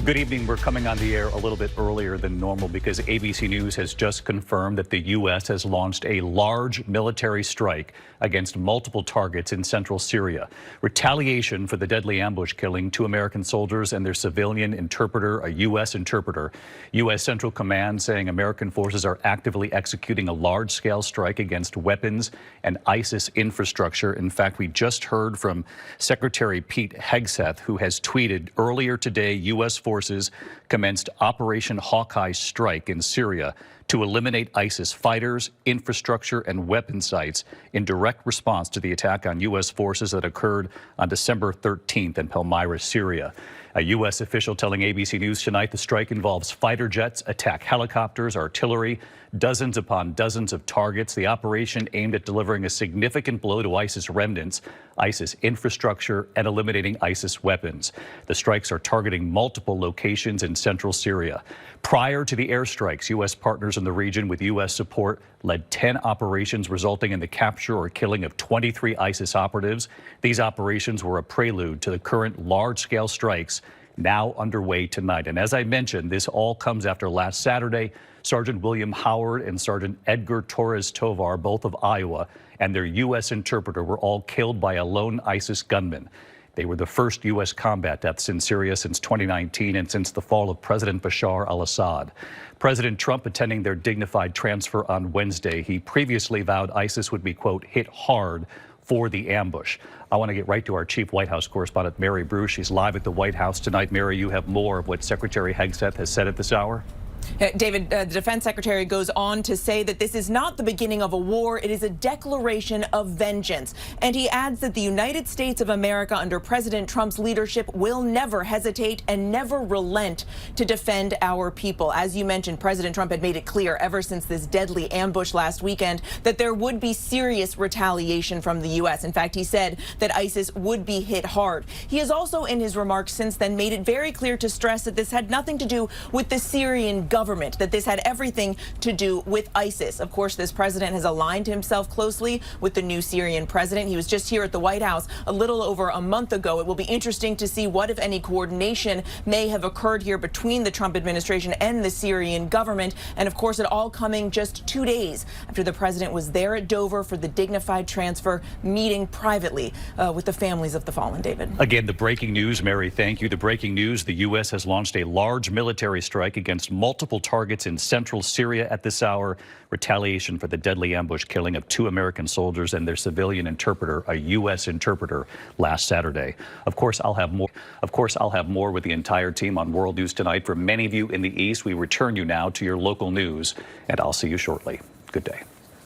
Good evening. We're coming on the air a little bit earlier than normal because ABC News has just confirmed that the U.S. has launched a large military strike against multiple targets in central Syria. Retaliation for the deadly ambush killing two American soldiers and their civilian interpreter, a U.S. interpreter. U.S. Central Command saying American forces are actively executing a large-scale strike against weapons and ISIS infrastructure. In fact, we just heard from Secretary Pete Hegseth, who has tweeted earlier today, U.S. forces commenced Operation Hawkeye Strike in Syria to eliminate ISIS fighters, infrastructure, and weapon sites in direct response to the attack on U.S. forces that occurred on December 13th in Palmyra, Syria. A U.S. official telling ABC News tonight the strike involves fighter jets, attack helicopters, artillery, dozens upon dozens of targets. The operation aimed at delivering a significant blow to ISIS remnants, ISIS infrastructure, and eliminating ISIS weapons. The strikes are targeting multiple locations in central Syria. Prior to the airstrikes, U.S. partners in the region with U.S. support led 10 operations resulting in the capture or killing of 23 ISIS operatives. These operations were a prelude to the current large-scale strikes now underway tonight. And as I mentioned, this all comes after last Saturday, Sergeant William Howard and Sergeant Edgar Torres Tovar, both of Iowa, and their U.S. interpreter were all killed by a lone ISIS gunman. They were the first U.S. combat deaths in Syria since 2019 and since the fall of President Bashar al-Assad. President Trump attending their dignified transfer on Wednesday. He previously vowed ISIS would be, quote, hit hard for the ambush. I want to get right to our chief White House correspondent, Mary Bruce. She's live at the White House tonight. Mary, you have more of what Secretary Hegseth has said at this hour. David, the defense secretary goes on to say that this is not the beginning of a war. It is a declaration of vengeance. And he adds that the United States of America under President Trump's leadership will never hesitate and never relent to defend our people. As you mentioned, President Trump had made it clear ever since this deadly ambush last weekend that there would be serious retaliation from the U.S. In fact, he said that ISIS would be hit hard. He has also, in his remarks since then, made it very clear to stress that this had nothing to do with the Syrian government, that this had everything to do with ISIS. Of course, this president has aligned himself closely with the new Syrian president. He was just here at the White House a little over a month ago. It will be interesting to see what, if any, coordination may have occurred here between the Trump administration and the Syrian government. And of course, it all coming just 2 days after the president was there at Dover for the dignified transfer, meeting privately with the families of the fallen. David. Again, the breaking news, Mary, thank you. The breaking news, the U.S. has launched a large military strike against multiple targets in central Syria at this hour. Retaliation for the deadly ambush killing of two American soldiers and their civilian interpreter, a U.S. interpreter, last Saturday. Of course, I'll have more with the entire team on World News Tonight. For many of you in the East, we return you now to your local news, and I'll see you shortly. Good day.